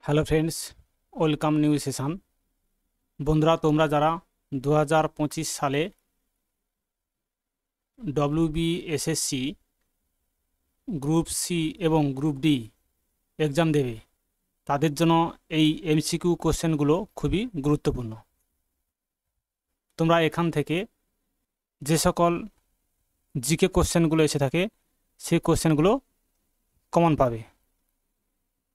Hello friends, welcome new session. বন্ধুরা, তোমরা যারা 2025 সালে WBSSC গ্রুপ সি এবং গ্রুপ ডি এক্সাম দেবে, তাদের জন্য এই MCQ কোশ্চেনগুলো খুবই গুরুত্বপূর্ণ। তোমরা এখান থেকে যে সকল জিকে কোশ্চেনগুলো এসে থাকে সেই কোশ্চেনগুলো কমন পাবে।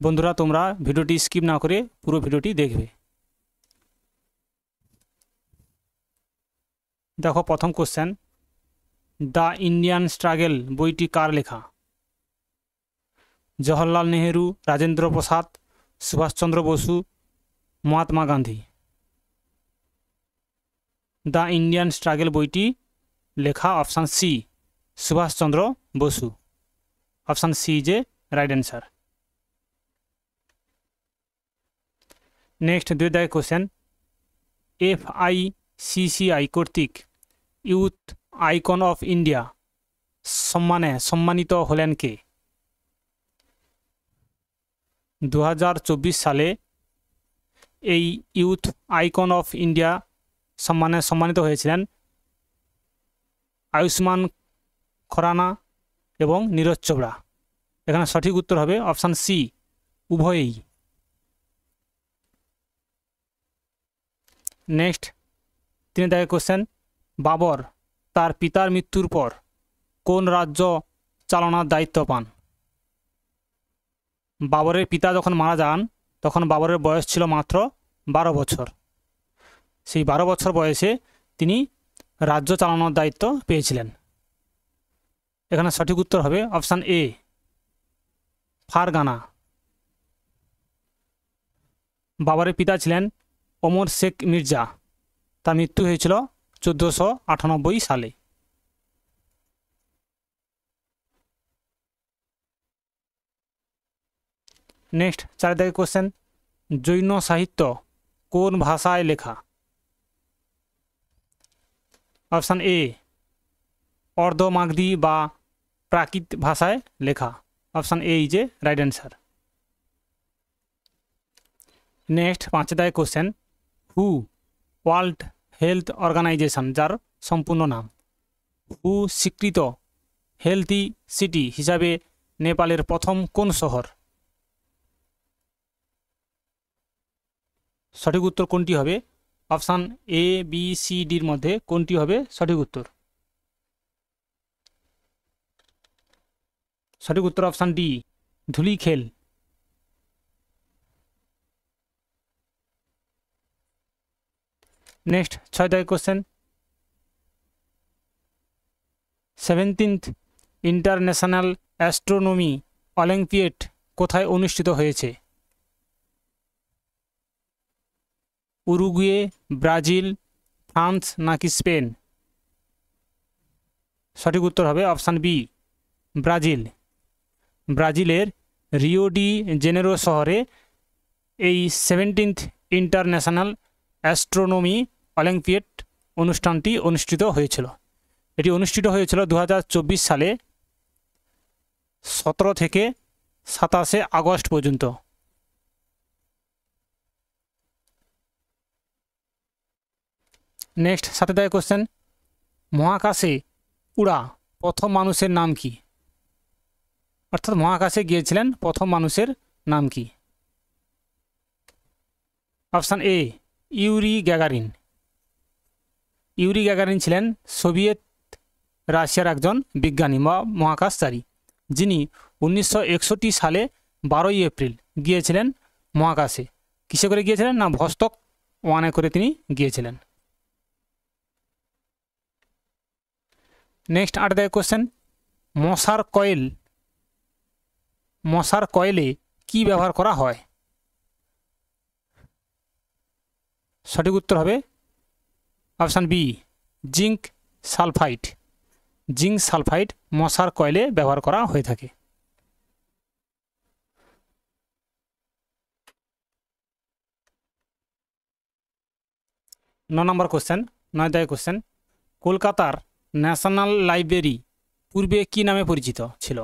বন্ধুরা, তোমরা ভিডিওটি স্কিপ না করে পুরো ভিডিওটি দেখবে। দেখো, প্রথম কোশ্চেন, দ্য ইন্ডিয়ান স্ট্রাগল বইটি কার লেখা? Jawaharlal Nehru, Rajendra Prasad, Subhashchandra Basu, Mahatma Gandhi. The Indian struggle বইটি লেখা option C, Subhashchandra Basu. Option C is a right answer. Next, 2 দাগের কোশ্চেন, FICCI কর্তৃক ইউথ আইকন অফ ইন্ডিয়া সম্মানে সম্মানিত হলেন কে? 2024 সালে এই ইউথ আইকন অফ ইন্ডিয়া সম্মানে সম্মানিত হয়েছিলেন আয়ুষ্মান খুরানা এবং নীরজ চোপড়া। এখানে সঠিক উত্তর হবে অপশান সি, উভয়েই। নেক্সট, 3 দাগের কোশ্চেন, বাবর তার পিতার মৃত্যুর পর কোন রাজ্য চালনার দায়িত্ব পান? বাবরের পিতা যখন মারা যান তখন বাবরের বয়স ছিল মাত্র 12 বছর। সেই 12 বছর বয়সে তিনি রাজ্য চালানোর দায়িত্ব পেয়েছিলেন। এখানে সঠিক উত্তর হবে অপশান এ, ফারগানা। বাবরের পিতা ছিলেন ওমর শেখ মির্জা। তার মৃত্যু হয়েছিল 1498 সালে। নেক্সট, 4 দাগের কোশ্চেন, জৈন সাহিত্য কোন ভাষায় লেখা? অপশান এ, অর্ধমাগধী বা প্রাকৃত ভাষায় লেখা। Option A is a right answer. Next, 5 দাগের কোশ্চেন, হু ওয়ার্ল্ড হেলথ অর্গানাইজেশন, যার সম্পূর্ণ নাম, হু স্বীকৃত হেলথি সিটি হিসাবে নেপালের প্রথম কোন শহর? সঠিক উত্তর কোনটি হবে? অপশান এ, বি, সি, ডির মধ্যে কোনটি হবে সঠিক উত্তর? সঠিক উত্তর অপশান ডি, ধুলিখেল। নেক্সট, 6 দাগের question, 17th international astronomy olympiad কোথায় অনুষ্ঠিত হয়েছে? উরুগুয়ে, ব্রাজিল, ফ্রান্স নাকি স্পেন? সঠিক উত্তর হবে অপশান বি, ব্রাজিল। ব্রাজিলের রিও ডি জেনেরো শহরে এই 17th ইন্টারন্যাশনাল অ্যাস্ট্রোনমি অলিম্পিয়াড অনুষ্ঠানটি অনুষ্ঠিত হয়েছিল। এটি অনুষ্ঠিত হয়েছিল 2024 সালে 17 থেকে 27 আগস্ট পর্যন্ত। নেক্সট, 7 দাগের কোশ্চেন, মহাকাশে উড়া প্রথম মানুষের নাম কি? অর্থাৎ মহাকাশে গিয়েছিলেন প্রথম মানুষের নাম কি? Option A, Yuri Gagarin. Yuri Gagarin ছিলেন সোভিয়েত রাশিয়ার একজন বিজ্ঞানী বা মহাকাশচারী, যিনি 1961 সালে 12 এপ্রিল গিয়েছিলেন মহাকাশে। কিসে করে গিয়েছিলেন? না, ভস্তক 1 করে তিনি গিয়েছিলেন। নেক্সট, 8 দাগের কোশ্চেন, মশার কয়েলে কি ব্যবহার করা হয়? সঠিক উত্তর হবে option B, zinc sulphide. Zinc sulphide মশার কয়েলে ব্যবহার করা হয়ে থাকে। নম্বর কোশ্চেন, 9 দাগের কোশ্চেন, কলকাতার ন্যাশনাল লাইব্রেরি পূর্বে কি নামে পরিচিত ছিল?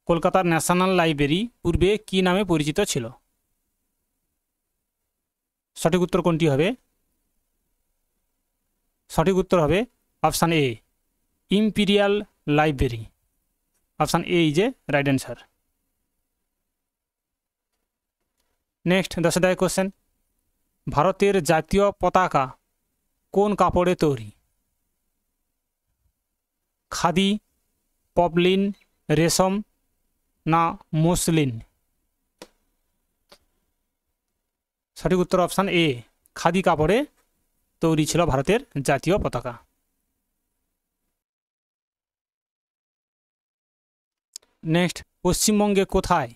কলকাতার ন্যাশনাল লাইব্রেরি পূর্বে কি নামে পরিচিত ছিল? সঠিক উত্তর কোনটি হবে? সঠিক উত্তর হবে option A, imperial library. Option A is a right answer. Next 10 question, ভারতের জাতীয় পতাকা কোন কাপড়ে তৈরি? খাদি, পপলিন, রেশম না মসলিন? সঠিক উত্তর অপশান এ, খাদি কাপড়ে তৈরি ছিল ভারতের জাতীয় পতাকা। নেক্সট, পশ্চিমবঙ্গে কোথায়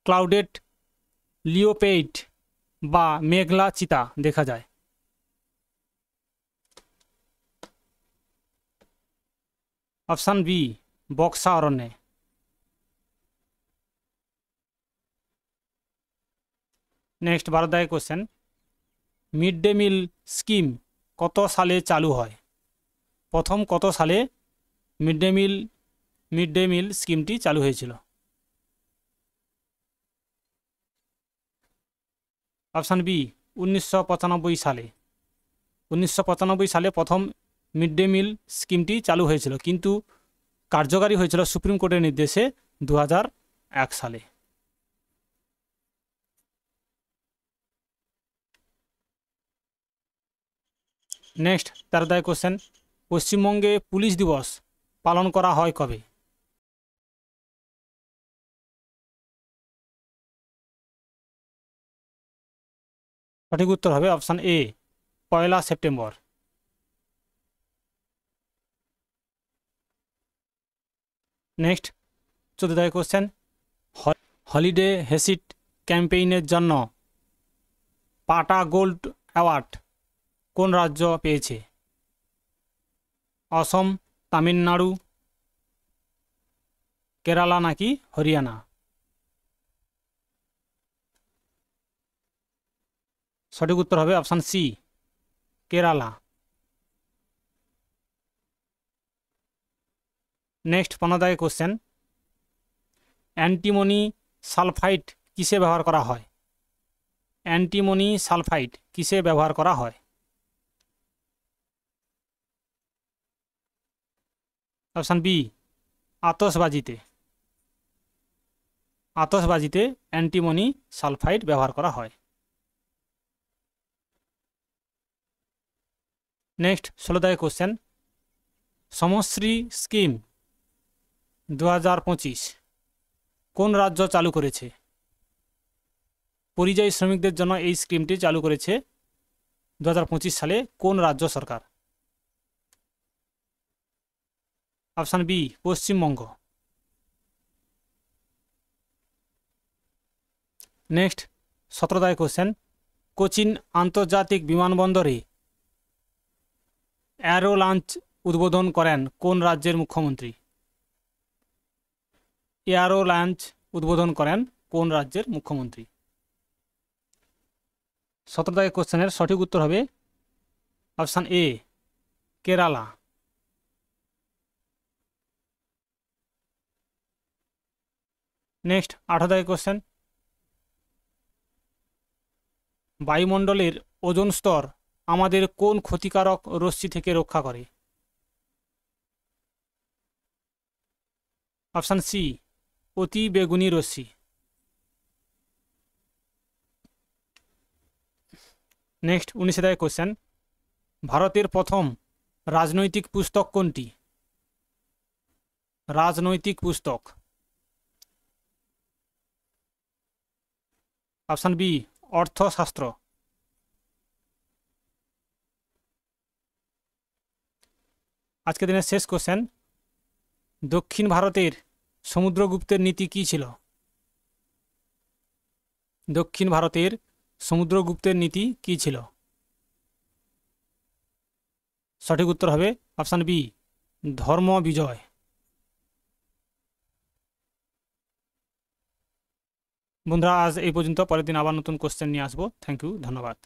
ক্লাউডেড লিওপেইড বা মেঘলা চিতা দেখা যায়? অপশান বি, বক্সা অরণ্যে। Next 12 question, mid day meal scheme কত সালে চালু হয়? প্রথম কত সালে মিড ডে মিল স্কিমটি চালু হয়েছিল? অপশান বি, 1995 সালে। 1995 সালে প্রথম মিড ডে মিল স্কিমটি চালু হয়েছিল, কিন্তু কার্যকারী হয়েছিল সুপ্রিম কোর্টের নির্দেশে 2001 সালে। নেক্সট 13 কোশ্চেন, পশ্চিমবঙ্গে পুলিশ দিবস পালন করা হয় কবে? সঠিক উত্তর হবে option A, 1 September. Next 14 question, holiday heist ক্যাম্পেইনের জন্য পাটা গোল্ড অ্যাওয়ার্ড কোন রাজ্য পেয়েছে? অসম, তামিলনাড়ু, কেরালা নাকি হরিয়ানা? সঠিক উত্তর হবে option C, Kerala. Next 15 question, antimony sulphide কিসে ব্যবহার করা হয়? অ্যান্টিমনি সালফাইড কিসে ব্যবহার করা হয়? অপশান বি, আতশবাজিতে। আতশবাজিতে অ্যান্টিমনি সালফাইড ব্যবহার করা হয়। নেক্সট 16 কোশ্চেন, সমশ্রী স্কিম 2025 কোন রাজ্য চালু করেছে? পরিযায়ী শ্রমিকদের জন্য এই স্কিমটি চালু করেছে 2025 সালে কোন রাজ্য সরকার? Option B, Paschimbanga. Next 17 question, Cochin আন্তর্জাতিক বিমানবন্দরে অ্যারো লঞ্চ উদ্বোধন করেন কোন রাজ্যের মুখ্যমন্ত্রী? এয়ারো লঞ্চ উদ্বোধন করেন কোন রাজ্যের মুখ্যমন্ত্রী? 17 কোশ্চেনের সঠিক উত্তর হবে অপশান এ, কেরালা। নেক্সট 18 কোশ্চেন, বায়ুমণ্ডলের ওজোন স্তর আমাদের কোন ক্ষতিকারক রশ্মি থেকে রক্ষা করে? অপশান সি, অতি বেগুনি রশ্মি। নেক্সট 19 কোশ্চেন, ভারতের প্রথম রাজনৈতিক পুস্তক কোনটি? রাজনৈতিক পুস্তক। অপশান বি, অর্থশাস্ত্র। আজকের দিনের শেষ কোশ্চেন, দক্ষিণ ভারতের সমুদ্রগুপ্তের নীতি কী ছিল? দক্ষিণ ভারতের সমুদ্রগুপ্তের নীতি কী ছিল? সঠিক উত্তর হবে অপশান বি, ধর্ম বিজয়। বন্ধুরা আজ এই পর্যন্ত, পরের দিন আবার নতুন কোশ্চেন নিয়ে আসবো। থ্যাংক ইউ, ধন্যবাদ।